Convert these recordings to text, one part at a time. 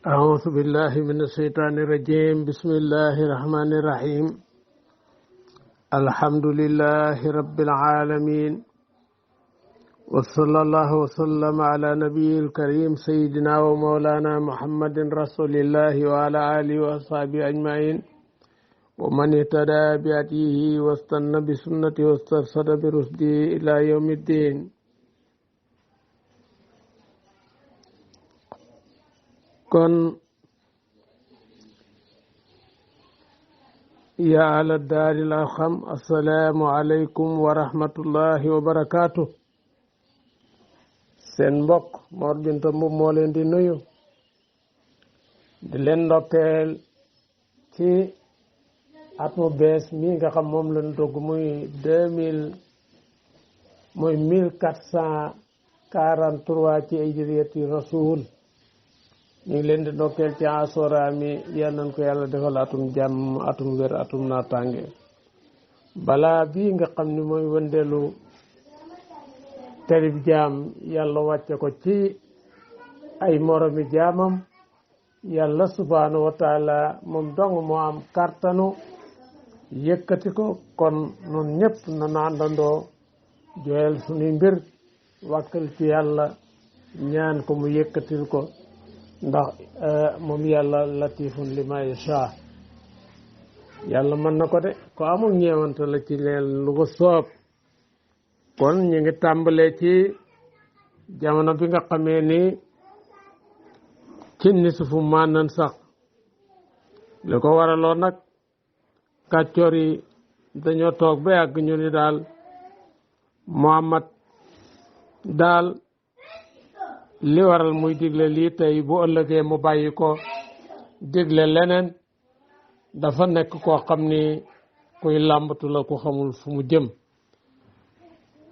أعوذ بالله من الشيطان الرجيم بسم الله الرحمن الرحيم الحمد لله رب العالمين وصلى الله وسلم على نبي الكريم سيدنا ومولانا محمد رسول الله وعلى آله وأصحابه أجمعين ومن اهتدى بهديه واستنى بسنته واسترشد برشده إلى يوم الدين. kon yaa ala daaril arxam assalaamu aleykum wa rahmatullahi wa barakaatu. seen mbokk Mor Binta Mbub moo leen di nuyu di leen ndokkeel ci at mu bees mi nga xam moom lañ dugg muy 1443 ci hijriyati rasul. ñu ngi leen di ndokkeel ci asora mi yal nañ ko yàlla defal atum jàmm atum wér atum naataange balaa bii nga xam ni mooy wëndeelu terib jaam yàlla wàcce ko ci ay moromi jaamam yàlla subhanahu wa taala moom dong moo am kàttanu yëkkati ko. kon nun ñëpp na àndandoo jooyal suñuy mbir wàkkal ci yàlla ñaan ko mu yëkkatil ko ndax moom yàlla latifun lima yasha yàlla mën na ko de ko amul ñeewante la ci leen lu ko soob. kon ñu ngi tàmbalee ci jamono bi nga xamee ni ci nisfu maanan sax li ko waraloon nag kàccoor yi dañoo toog ba yàgg ñu ni daal Muhammad daal li waral muy digle lii tey bu ëllëgee mu bàyyi ko digle leneen dafa nekk koo xam ni kuy làmbatu la ku xamul fu mu jëm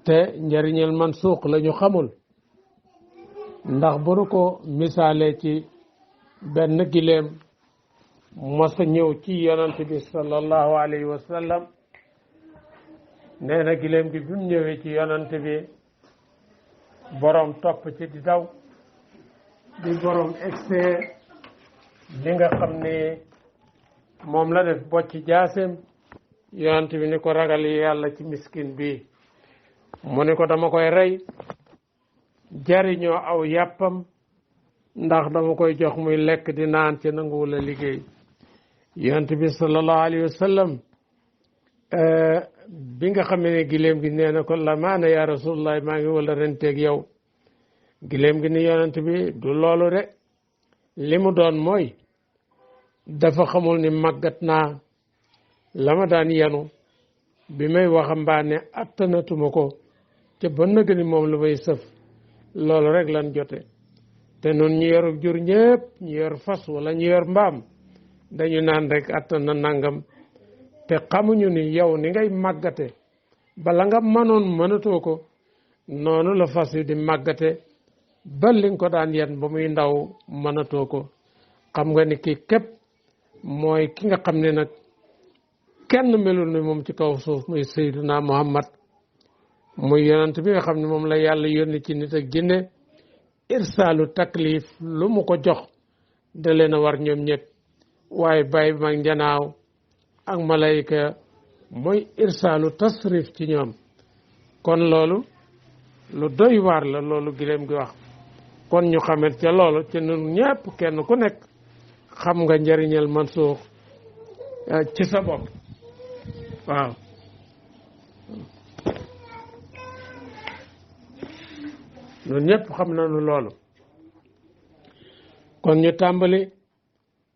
te njariñel man suuq la ñu xamul. ndax bu nu ko misaalee ci benn gileem mos a ñëw ci yonent bi sallallahu alayhi wa sallam nee na gileem gi bi mu ñëwee ci yonent bi boroom topp ci di daw di boroom excès li nga xam ne moom la def bocc jaaseem yonent bi ni ko ragal yàlla ci miskin bi mu ni ko dama koy rey jariñoo aw yàppam ndax dama koy jox muy lekk di naan ci nanguwul a liggéey. yonent bi sallallahu alayhi wa sallam bi nga xamee ne giléem gi nee na ko la maana ya rasulullah maa ngi wala renteeg yow giléem gi ni yonent bi du loolu de li mu doon mooy dafa xamul ni màggat naa la ma daan yenu bi may waxambaane attanatuma ko te ba nëgg ni moom lu may sëf loolu rek lan jote. te noonu ñu yor jur ñëpp ñu yor fas wala ñu yor mbaam dañu naan rek attan na nangam te xamuñu ni yow ni ngay màggate bala nga mënoon mënatoo ko noonu la fas yi di màggate ba li nga ko daan yen ba muy ndaw mënatoo ko. xam nga ni kii képp mooy ki nga xam ne nag kenn melul ni moom ci kaw suuf muy Seydina Muhammad muy yonent bi nga xam ne moom la yàlla yónni ci nit ak jinne irsaalu taklif lu mu ko jox da leen a war ñoom ñëpp waaye bàyyi mag njanaaw ak malayka mooy irsaalu tasrif ci ñoom. kon loolu lu doy waar la loolu gileem gi wax. kon ñu xamet ca loolu ca ñun ñëpp kenn ku nekk xam nga njariñal mansuux ci sa bopp waaw. ñun ñëpp xam nañu loolu. kon ñu tàmbali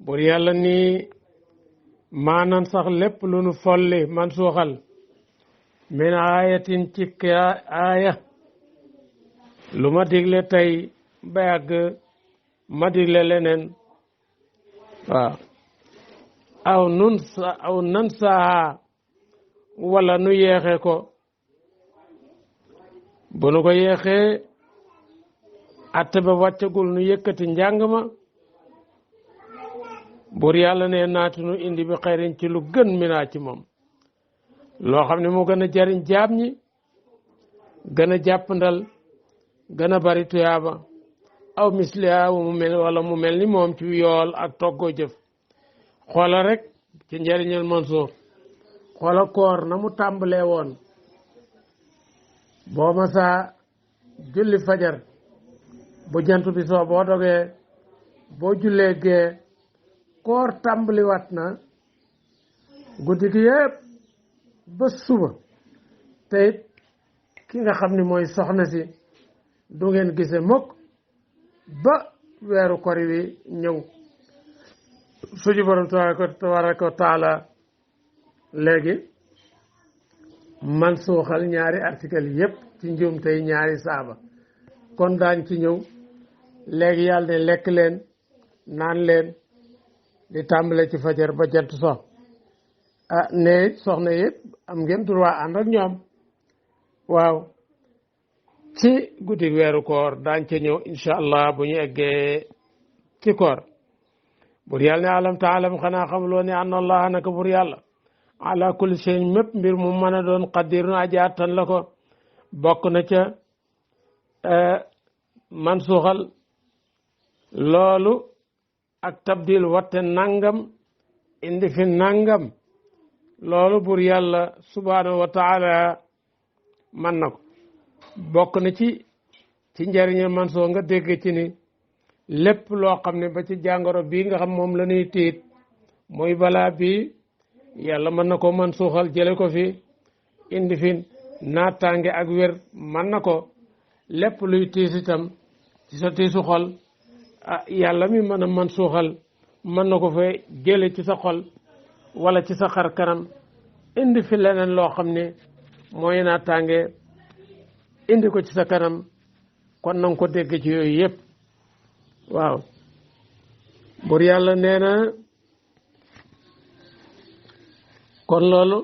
bur yàlla ni maanan sax lépp lu nu folli man suuxal min aayatin ci aaya lu ma digle tey ba yàgg ma digle leneen waaw aw nan saa wala nu yeexe ko bu nu ko yeexee atte ba wàccagul nu yëkkati njàng ma buur yàlla ne naati nu indi bi xayrin ci lu gën minaa ci moom loo xam ne moo gën a jariñ jaam ñi gën a jàppandal gën a bari tuyaaba aw misliha mu mel wala mu mel ni moom ci yool ak toggoo jëf xoola rek ci njëriñal Mansour xoola koor na mu tàmbalee woon boo masaa julli fajar bu jant bi soo boo dogee boo jullee gee koor tàmbaliwaat na guddi gi yëpp ba suba te it ki nga xam ni mooy soxna si du ngeen gise mukk ba weeru kori wi ñëw suñu borom tabaraka wa taala léegi man suuxal ñaari article yëpp ci njuum tey ñaari saaba kon daañ ci ñëw léegi yàlla ne lekk leen naan leen di tàmbale ci fajar ba jant so ne soxna yëpp am ngeen droit ànd ak ñoom waaw ci guddi weeru koor daañ ca ñëw incha allah bu ñu eggee ci koor bur yàlla ne alam taalam xanaa xamuloo ne anna allah naka bur yàlla ala kulli shay'in mépp mbir mu mën a doon qadirun aji attan la ko bokk na ca man suuxal loolu ak tabdil watte nangam indi fi nangam loolu bur yàlla subhanahu wa taala man na ko bokk na ci njëriñe man soo nga dégg ci ni lépp loo xam ne ba ci jàngoro bii nga xam moom la ñuy tiit muy balaa bii yàlla mën na ko man suuxal jële ko fi indi fi naataange ak wér mën na ko lépp luy tiis itam ci sa tiisu xol yàlla mi mën a man suuxal mën na ko fa jële ci sa xol wala ci sa xar kanam indi fi leneen loo xam ne mooy naataange indi ko ci sa kanam kon nanga ko dégg ci yooyu yëpp waaw bur yàlla nee na kon loolu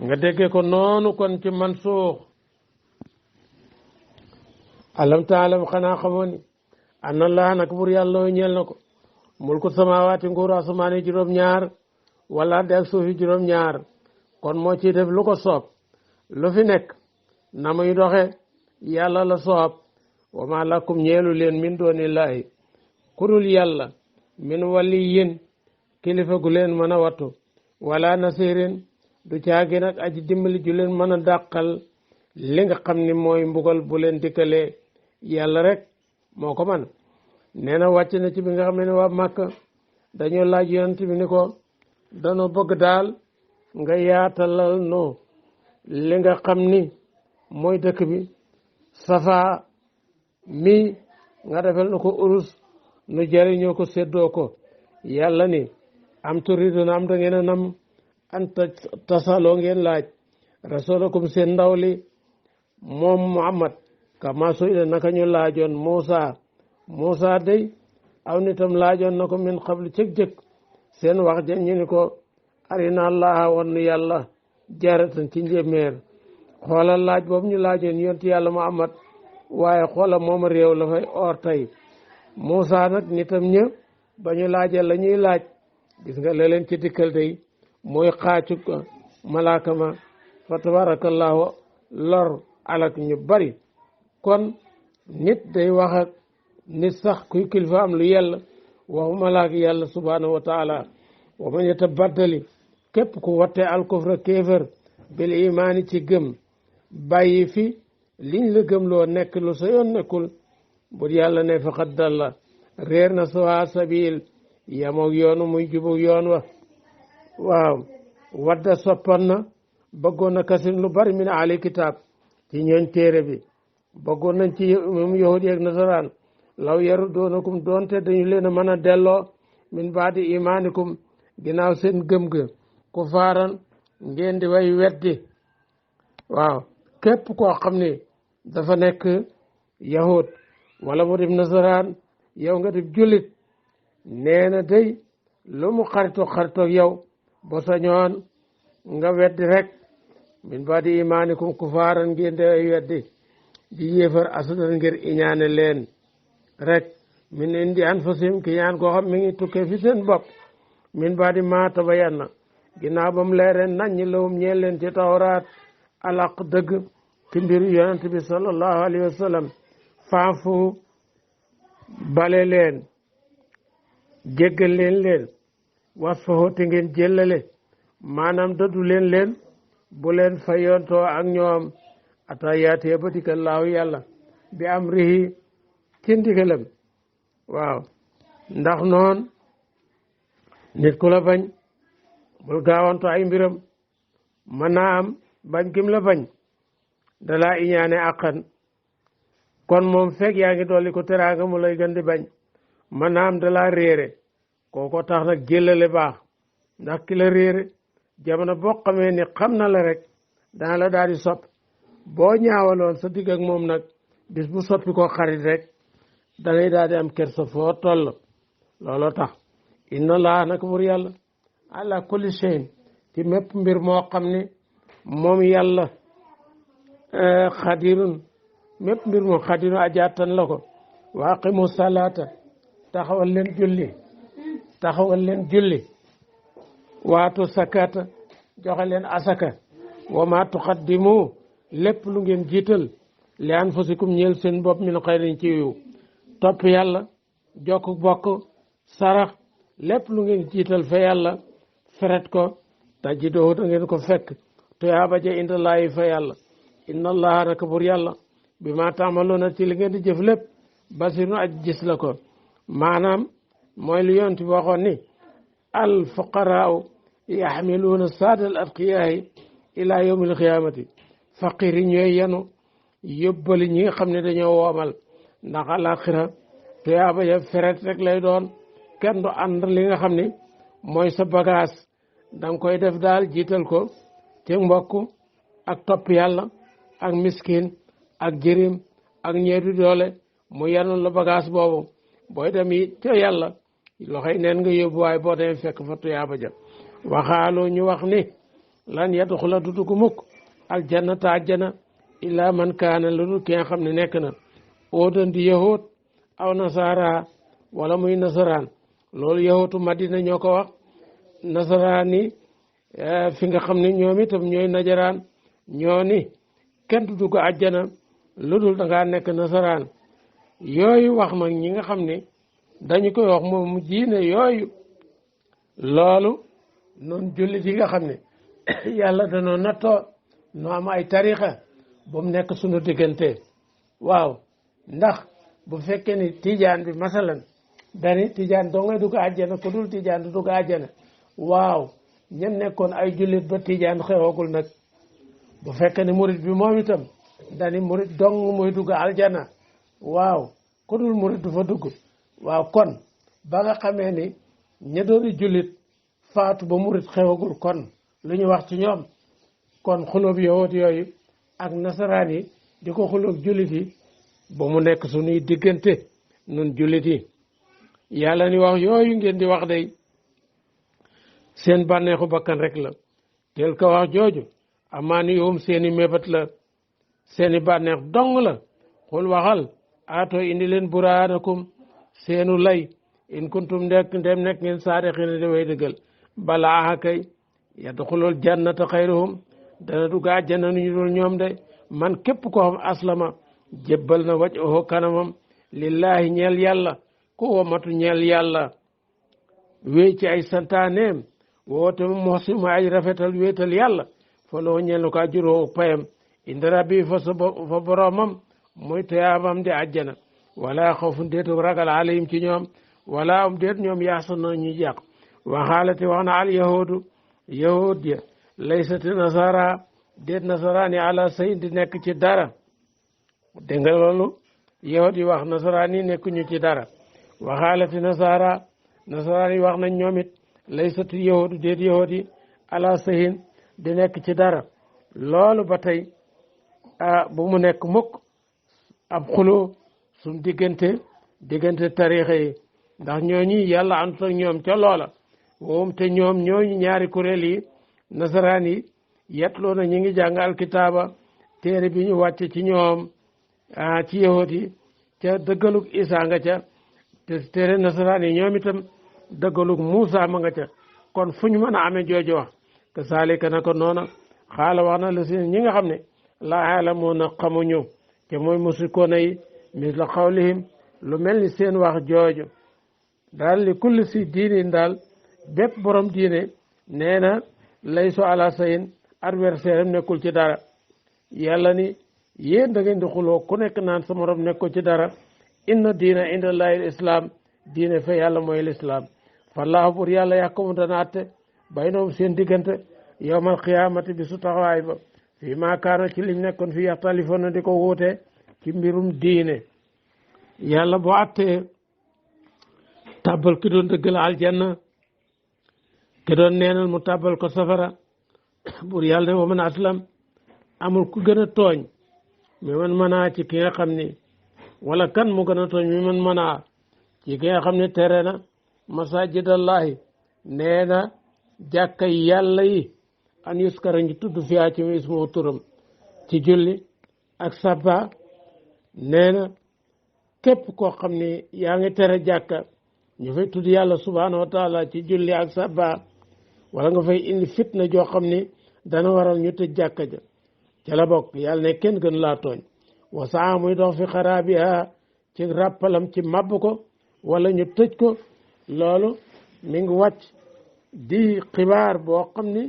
nga déggee ko noonu kon ci man suux alam taalam xanaa xamoo ni anna allah nag bur yàlla ñeel na ko mulku samawaati nguuru asamaan yi juróom-ñaar wala de ak suuf yi juróom-ñaar kon moo ciy def lu ko soob lu fi nekk na muy doxe yàlla la soob wa ma lakum ñeelu leen min doonillaahi kurul yàlla min waliyin kilifa gu leen mën a wattu wala nasirin du caagi nag aji dimbali ju leen mën a dàqal li nga xam ni mooy mbugal bu leen dikkalee yàlla rek moo ko man nee na wàcc na ci bi nga xam ne waa Màkka dañoo laaj yonent bi ni ko dañoo bëgg daal nga yaatalal no li nga xam ni mooy dëkk bi safa mi nga defal na ko urus nu jëriñoo ko séddoo ko yàlla ni am turiduna am da ngeen a nam an tasaloo ngeen laaj rasulakum seen ndaw li moom Muhammad kama su'ila naka ñu laajoon Muusa day aw nitam laajoon na ko min qablu cëg-jëg seen wax ja ñu ni ko arina allaha wan nu yàlla jaratan ci njéeméer xoolal laaj boobu ñu laajoon yonti yàlla Muhammad waaye xoolal moom réew la fay or tey Muusa nag nitam ñë ba ñu laajee la ñuy laaj gis nga la leen ci dikkal day mooy xaacu malaaka ma fa tabarakallahu lor alak ñu bari kon nit day wax ak nit sax kuy kilifa am lu yàlla waxu malaaka yàlla subhanahu wa taala wa man yatabaddali képp ku watte alkufra kéefër bil imaani ci gëm bàyyi fi liñ la gëm loo nekk lu sa yoon nekkul bu yàlla ne faqad dalla réer na sawa sabil yamoog yoonu muy jubug yoon wa waaw wadda soppan na bëggoon na kasir lu bari min ahli kitaab ci ñooñ téere bi bëggoon nañ ci moom yahudi ak nasaraan law yaru doonakum doonte dañu leen a mën a delloo min baadi imaanikum ginnaaw seen gëm ga ku faaran ngeen di way weddi waaw képp koo xam ne dafa nekk yahud wala mu dib nasaraan yow nga dib jullit nee na day lu mu xaritoog yow ba sañoon nga weddi rek min baadi imaanikum ku faaran ngeen di way weddi di yéefar asudan ngir iñaane leen rek min indi anfusihim ki ñaan koo xam mi ngi tukkee fi seen bopp min baadi ma tabayanna ginnaaw ba mu leereen naññ lawum ñeel leen ci tawraat alaq dëgg ci mbiru yonent bi sallallahu alayhi wa sallam faafu bale leen jéggal leen wasfahu te ngeen jëllale maanaam dëddu leen bu leen fayoontoo ak ñoom ata yaatee ba dikka laahu yàlla bi amrihi ci ndigalam waaw ndax noon nit ku la bañ bul gaawanto ay mbiram mën naa am bañ gim la bañ dalaa iñaane àqan kon moom fekk yaa ngi dolli ko teraanga mu lay gën di bañ mën naa am dalaa réere kooko tax nag jëlale baax ndax ki la réere jamono boo xamee ni xam na la rek dana la daal di sopp boo ñaawaloon sa digg ak moom nag bis bu soppi ko xarit rek dangay daal di am kersa foo toll looloo tax inna laa nag bur yàlla ala kulli shay'in ci mépp mbir moo xam ne moom yàlla xadirun mépp mbir moom xadirun ajaatan la ko wa aqimu salaata taxawal leen julli waatu sakata joxe leen asaka wa ma tuqaddimu lépp lu ngeen jiital li anfusikum ñeel seen bopp min xayrin ci yiw topp yàlla jokk bokk sarax lépp lu ngeen jiital fa yàlla feret ko tajiduhu da ngeen ko fekk tuyaaba ja indallaahi fa yàlla inna allaha naka bur yàlla bi ma taamaloona ci li ngeen di jëf lépp basirun aj gis la ko maanaam mooy lu yonent bi waxoon ni al fuqaraau yaxmiluuna saadal atqiyaahi ila yawmi alqiyamati faqir yi ñooy yenu yóbbali ñi nga xam ne dañoo woomal ndax alaxira tuyaaba ja feret rek lay doon kenn du ànd li nga xam ne mooy sa bagage danga koy def daal jiital ko te mbokk ak topp yàlla ak miskin ak jërim ak ñeedu doole mu yanul la bagage boobu booy dem yi ca yàlla loxoy neen nga yóbbu waaye boo demee fekk fa tuyaaba ja waxaaloo ñu wax ni lan yadxula du dugg mukk aljannata àjjana illa man kaana lu dul ki nga xam ne nekk na óodan di yahut aw nasara wala muy nasaraan loolu yahutu madina ñoo ko wax nasaraan yi fi nga xam ne ñoom itam ñooy najaraan ñoo ni kenn du dugg àjjana lu dul da ngaa nekk nasaraan yooyu wax mag ñi nga xam ne dañu koy wax moom mu diine yooyu loolu noonu jullit yi nga xam ne yàlla danoo nattoo noo am ay tarixa ba mu nekk sunu diggante waaw ndax bu fekkee ni tijaan bi masalan dani tijaan doo ngay dugg àjjana ku dul tijaan du dugg àjjana waaw ñen nekkoon ay jullit ba tijaan xewagul nag bu fekkee ni murit bi moom itam dani murit dong mooy dugg aljana waaw ku dul murit du fa dugg waaw kon ba nga xamee ni ña doon jullit faatu ba murit xewagul kon lu ñu wax ci ñoom kon xulóob yowóot yooyu ak nasaraan yi di ko xulóog jullit yi ba mu nekk suñuy diggante nun jullit yi yàlla ni wax yooyu ngeen di wax day seen bànneexu bakkan rek la tel ka wax jooju amaani yoom seeni mébat la seeni bànneex dong la xul waxal aatoo indi leen buraanakum seenu lay in kuntum ndem nekk ngeen saadiqiina di way dëggal balaa kay yadxulul jannata xayruhum dana dugg àjjana nu ñu dul ñoom de man képp ko xam aslama jébbal na wajhahu kanamam lillahi ñeel yàlla ku womatu ñeel yàlla wéy ci ay santaaneem woote mosi ma ay rafetal wéetal yàlla fa loo ñeel na ko ajuroo payam inda rabbi fa boromam muy tuyaabam di àjjana wala xawfun déetu ragal alayhim ci ñoom wala déet ñoom yaasan na ñu jàq waxaalati wax na al yahud ya laysati nasara déet nasaraani ala sayin di nekk ci dara dégg nga loolu yahud yi wax nasaraani nekkuñu ci dara waxaalati nasaraan yi wax nañ ñoom it laysati yahudu déet yahud yi ala sayin di nekk ci dara loolu ba tey bu mu nekk mukk ab xuloo suñ diggante tarixa yi ndax ñooñu yàlla àndut ak ñoom ca loola woom te ñoom ñooñu ñaari kuréel yi nasaraan yi yetloo na ñi ngi jàng alkitaaba téere bi ñu wàcce ci ñoom ci yahut yi ca dëggalug Isa nga ca te téere nasaraan yi ñoom itam dëggalug Muusa ma nga ca kon fu ñu mën a amee jooju wax te saalika na ko noona xaala wax na la si ñi nga xam ne laa ya'lamuuna xamuñu te mooy musrikoona yi misla qawlihim lu mel ni seen wax jooju daal li kulli si diinin daal bépp borom diine nee na laysu ala sayin adversaire am nekkul ci dara yàlla ni yéen da ngeen di xuloo ku nekk naan sa morom nekkul ci dara inna diina inda llahi islam diine fa yàlla mooy lislaam fallaahu bur yàlla yàkkamu dana atte baynahum seen diggante yawmal qiyaamati bi su taxawaay ba fii maa kaana ci liñ nekkoon fi yaxtalifoon di ko wuute ci mbirum diine yàlla boo attee tàbbal ki doon dëggal aljanna ki doon neenal mu tàbbal ko safara bur yàlla ne wa man aslam amul ku gën a tooñ mi man manaa ci ki nga xam ni wala kan mu gën a tooñ mi man manaa ci ki nga xam ne tere na masajidallahi nee na jàkka yàlla yi an yuskara ñu tudd fiyaa ci ismu turam ci julli ak sabba nee na képp koo xam ne yaa ngi tere jàkka ñu fay tudd yàlla subhanahu wa taala ci julli ak sabba wala nga fay indi fitna joo xam ni dana waral ñu tëj jàkka ja ca la bokk yàlla ne kenn gën laa tooñ wasaa muy dox fi xaraabiha ci ràppalam ci mabb ko wala ñu tëj ko loolu mi ngi wàcc di xibaar boo xam ni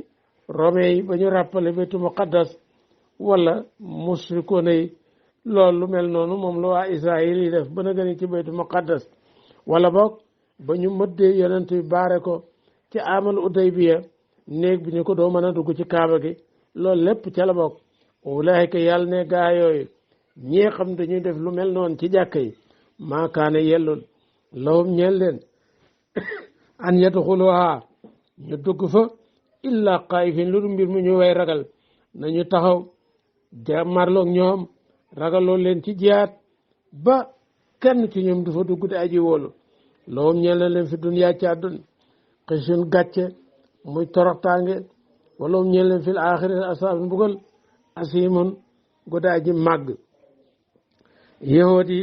rome yi ba ñu ràppale baytu muqaddas wala musrikoona yi loolu lu mel noonu moom la waa Israël yi def ba na gën ci baytu muqaddas wala boog ba ñu mëddee yonent bi baare ko ci amal Udaybiya néeg bi ñu ko doo mën a dugg ci kaaba gi loolu lépp ca la bokk ulaayika yàlla ne gaa yooyu ñi xam dañuy def lu mel noonu ci jàkka yi maakaane yellul lawum ñeel leen an yadxuluha ñu dugg fa illa xaayifin lu dul mbir mu ñu way ragal nañu taxaw jàmmarloog ñoom ragaloo leen ci jiyaat ba kenn ci ñoom du fa dugg di aji wóolu lawum ñeel na leen fi duniyaa ci àdduna xisun gàcce muy toroxtaange wala mu ñeel leen fil aaxirati asaabun mbugal asimun gu daa ji màgg yahud yi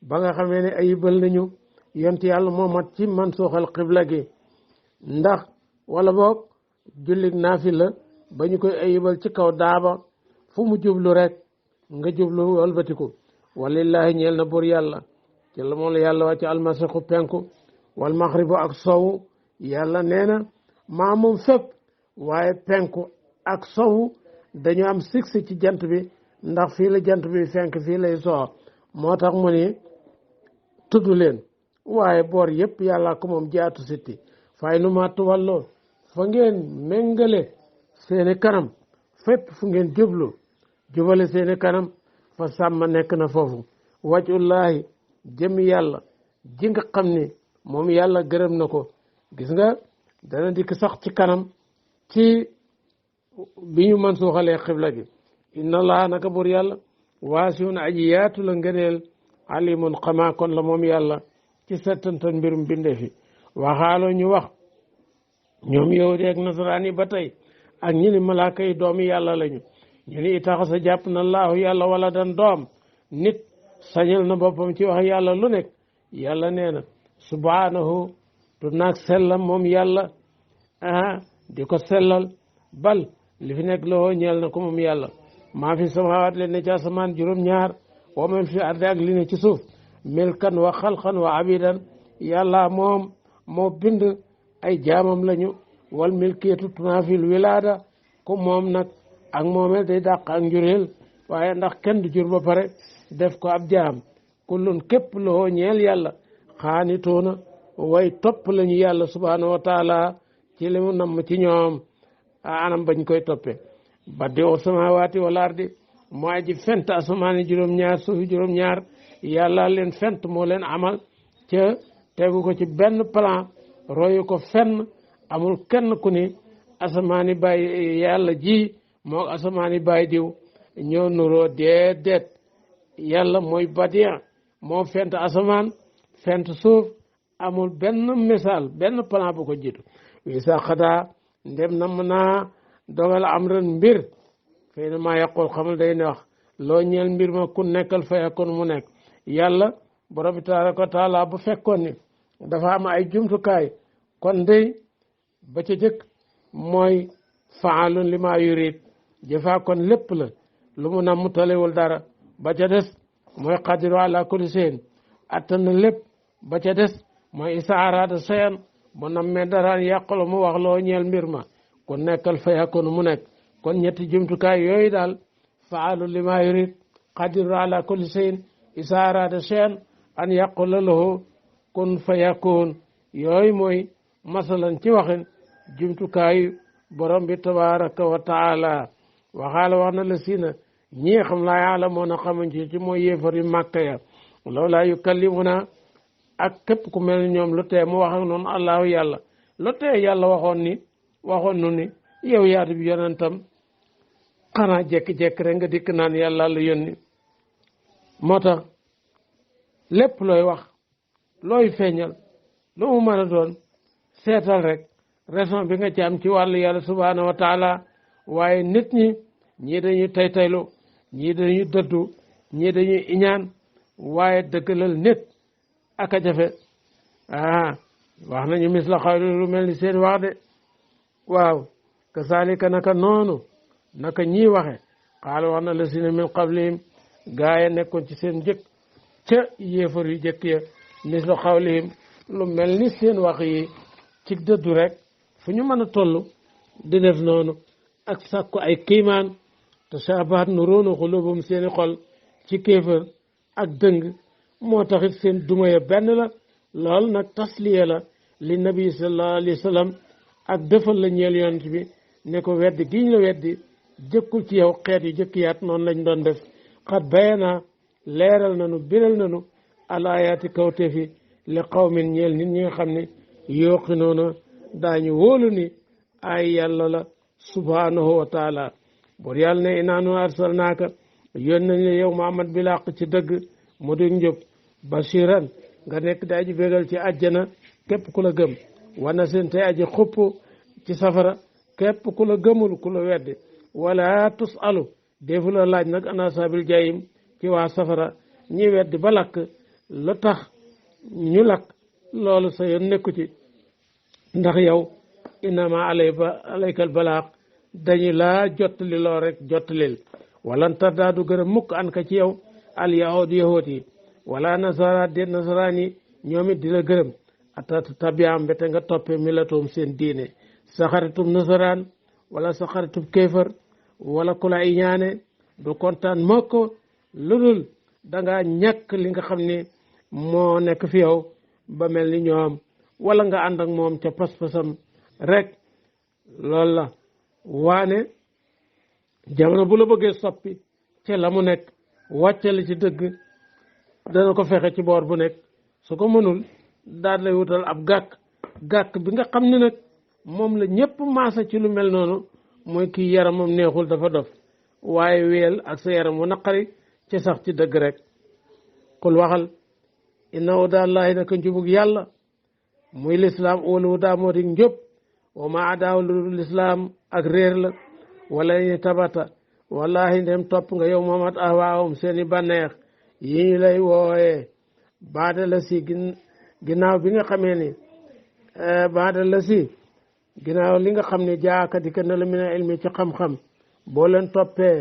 ba nga xamee ne ayibal nañu yont yàlla moomat ci man suuxal xibla gi ndax wala boog jullit naafila ba ñu koy ayibal ci kaw daaba fu mu jublu rek nga jublu walbatiku walillahi ñeel na bur yàlla ci la moom la yàlla wàcc almasiixu penku wal maxribu ak sowu yàlla nee na maa moom fépp waaye penku ak sowu dañu am six ci jant bi ndax fii la jant bi fenk fii lay soo moo tax mu ni tudd leen waaye boor yëpp yàlla ko moom jaatu sitti fay nu ma tuwalloo fa ngeen méngale seeni kanam fépp fu ngeen jublu jubale seeni kanam fa sàmm nekk na foofu wajullaahi jëm yàlla ji nga xam ni moom yàlla gërëm na ko gis nga dana dikk sax ci kanam ci bi ñu mën suuxalee xibla gi inna allaha naka bur yàlla waasiun aji yaatu la ngëneel alimun xamaa kon la moom yàlla ci settantal mbirum binde fi waxaaloo ñu wax ñoom yahudi ak nasaraan yi ba tey ak ñu ni malaaka yi doomi yàlla lañu ñu ni itaxasa jàpp na laahu yàlla wala dan doom nit sañal na boppam ci wax yàlla lu nekk yàlla nee na subhanahu du naag sellam moom yàlla di ko sellal bal li fi nekk loo ñeel na ko moom yàlla maa fi samawaat leen ne ci asamaan juróom-ñaar wa man fi ardi ak li ne ci suuf milkan wa xalqan wa abidan yàlla moom moo bind ay jaamam lañu wal milkiyatu tunaafil wilaada ko moom nag ak moomeel day dàq ak njureel waaye ndax kenn du jur ba pare def ko ab jaam kullun képp loo ñeel yàlla xaanitoona way topp lañu yàlla subhanahu wa taala ci li mu namm ci ñoom anam bañ koy toppee baddi o samawaati wal ardi moo aji fent asamaani juróom-ñaar suufi juróom-ñaar yàlla leen fent moo leen amal ca tegu ko ci benn plan royu ko fenn amul kenn ku ni asamaani bàyyi yàlla ji moo asamaani bàyyi diw ñoo nuroo déedéet yàlla mooy badiya moo fent asamaan fent suuf amul benn misaal benn plan bu ko jiitu wi sa xadaa ndem na mën naa dogal am ren mbir fay na maa yàqul xamal day ne wax loo ñeel mbir ma ku nekkal fa yakkoon mu nekk yàlla borom bi tabaraka wa taala bu fekkoon ni dafa am ay jumtukaay kon day ba ca jëkk mooy faalun li maa yurid jëfaa kon lépp la lu mu nam mu talewul dara ba ca des mooy qadiru ala kulli shay'in attan na lépp ba ca des mooy isa araada sayan bu nammee daraan yàqalo mu wax loo ñeel mbir ma kon nekkal fa yakunu mu nekk kon ñetti jumtukaay yooyu daal faalu lima yurid qadiru ala kulli shay'in isa araada sayan an yaqula lahu kun fa yakun yooyu mooy masalan ci waxin jumtukaayu borom bi tabaraka wa taala waxaala wax na la sina ñii xam laa yaalamoon a xamuñ ci mooy yéefar yu màkka ya lawlaa yukallimuna ak képp ku mel ni ñoom lu tee mu wax ak noonu allahu yàlla lu tee yàlla waxoon nu ni yow yaatu bi yonentam xanaa jekki-jekki rek nga dikk naan yàlla la yónni moo tax lépp looy wax looy feeñal lu mu mën a doon seetal rek raison bi nga ci am ci wàllu yàlla subhanahu wa taala waaye nit ñi ñii dañuy taytaylu ñii dañuy dëddu ñii dañuy iñaan waaye dëggalal nit ak a jafe wax nañu mis la xaw lu mel ni seen wax de waaw kasaalika naka noonu naka ñii waxe xaala wax na la si ne min qablihim gaaya nekkoon ci seen jëkk ca yéefar yu jëkk ya mis la xawlihim lu mel ni seen wax yi ci dëddu rek fu ñu mën a toll di def noonu ak sàkku ay kiimaan te saabaat nu roonu xulubum seeni xol ci kéefër ak dëng moo taxit seen duma ya benn la lool nag tasliya la li nabi sallallahu alayhi wa sallam ak defal la ñeel yonent bi ne ko weddi giñ la weddi jëkkul ci yow xeet yu jëkk yaat noonu lañ doon def xat bayana leeral nanu biral nanu al ayaati kawteefi li qawmin ñeel nit ñi nga xam ne yooqinoona daañu wóolu ni ay yàlla la subhanahu wa taala bur yàlla ne inaanu arsalnaaka yoon nañ la yow Muhammad bi làq ci dëgg mu di njub bashiran nga nekk di aji bégal ci àjjana képp ku la gëm wana seen tey aji xupp ci safara képp ku la gëmul ku la weddi wala tusalu defu la laaj nag ana sabil jayim ci waa safara ñi weddi ba lakk lu tax ñu lakk loolu sa yoon nekku ci ndax yow innama alaykal balaaq dañu laa jottali loo rek jottalil walan tardaadu gërëm mukk an ka ci yow al yahud yi wala nasara de nasaraan yi ñoom it di la gërëm ata tabiam mbete nga toppe milatoom seen diine sa xaritum nasaraan wala sa xaritum kéefar wala ku la iñaane du kontaan mokk lu dul danga ñàkk li nga xam ne moo nekk fi yow ba mel ni ñoom wala nga ànd ak moom ca pas-pasam rek loolu la waane jamono bu la bëggee soppi ca la mu nekk wàccale ci dëgg dana ko fexe ci boor bu nekk su ko mënul daal lay wutal ab gàkk bi nga xam ne nag moom la ñëpp maasa ci lu mel noonu mooy kii yaramam neexul dafa dof waaye weel ak sa yaram wu naqari ci sax ci dëgg rek xul waxal inna hudallahi naka njubug yàlla muy lislaam wala hudaa moo di njub wa ma adaaw lu lislaam ak réer la wala ni tabata wallahi ndem topp nga yow Muhammad ahwaahum seeni bànneex yi ñu lay wooyee baada la si ginnaaw bi nga xamee ni baada la si ginnaaw li nga xam ne jaaka di na la mina ilmi ci xam-xam boo leen toppee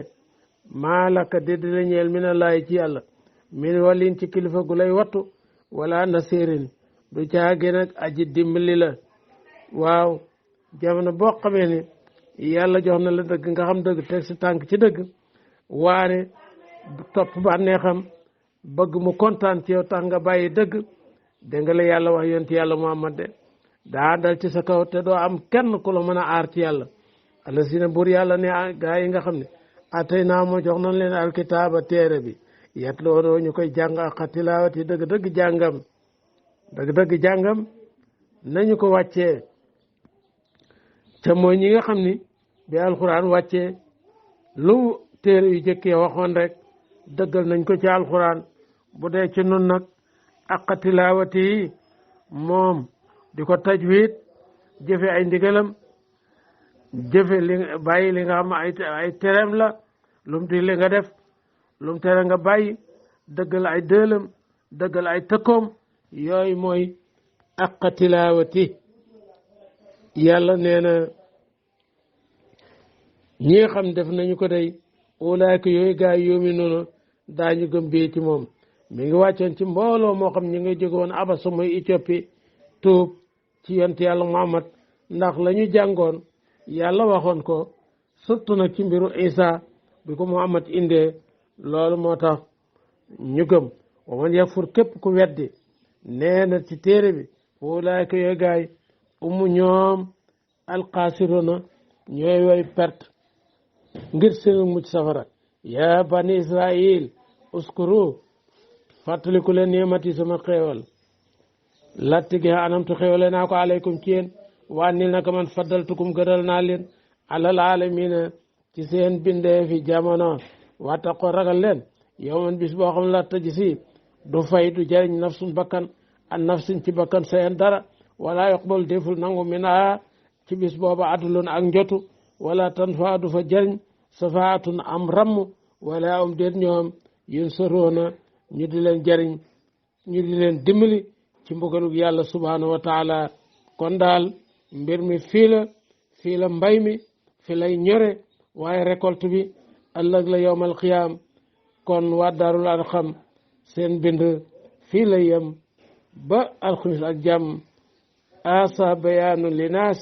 maalaka dédd la ñeel mina laay ci yàlla min walin ci kilifa gu lay wattu wala nasirin du caagee nag aji dimbali la waaw jamono boo xamee ni yàlla jox na la dëgg nga xam dëgg teg si tànk ci dëgg waane topp bànneexam bëgg mu kontaan ci yow tax nga bàyyi dëgg dégg nga la yàlla wax yonent yàlla Muhammad de daa dal ci sa kaw te doo am kenn ku la mën a aar ci yàlla ala si ne buur yàlla ne gaa yi nga xam ne atay naa moo jox nañ leen alkitaaba téere bi yet looloo ñu koy jàng ak xatilaawati dëgg-dëgg jàngam nañu ko wàccee te mooy ñi nga xam ni bi alxuraan wàccee lu téere yu jëkkee waxoon rek dëggal nañ ko ci alxuraan bu dee ci nun nag ak xatilaawati yi moom di ko tajwid jëfe ay ndigalam jëfe li bàyyi li nga xam ay tereem la lum digle nga def lum tere nga bàyyi dëggal ay dëelam dëggal ay tëkkoom yooyu mooy ak tilaawati yàlla nee na ñi nga xam def nañu ko day ulaayka yooyu gaa yi yoomi noonu daañu gëm bii ci moom mi ngi wàccoon ci mbooloo moo xam ñi nga jóge woon Abasa muy Éthiopie tuub ci yonent yàlla Muhammad ndax la ñu jàngoon yàlla waxoon ko surtout nag ci mbiru Isa bi ko Muhammad indee loolu moo tax ñu gëm wa man yakfur képp ku weddi nee na ci téere bi ulaayka yooy gaay umu ñoom alxaasiruna ñooy way perte ngir seen mucc safara yaa bani Israil uskuru fàttaliku leen ni'mati sama xéewal latti gi anamtu xéewale naa ko aleykum ci yéen waa nil naka man faddaltukum gëdal naa leen alal alamina ci seen bindee fi jamono waata ko ragal leen yow man bis boo xam la taji si du fay du jariñ nafsun bakkan an nafsin ci bakkan sayen dara wala yoqbal deful nangu min a ci bis booba adulun ak njotu wala tan fa du fa jariñ safaatun am ramm wala am déet ñoom yun soroona ñu di leen jariñ ñu di leen dimbali ci mbugalug yàlla subhanahu wa taala kon daal mbir mi fii la mbay mi fi lay ñore waaye récolte bi ëllëg la yowmal qiyaam kon waa daarul arxam seen bind fii la yem ba alxamis ak jàmm asa bayaanu linaas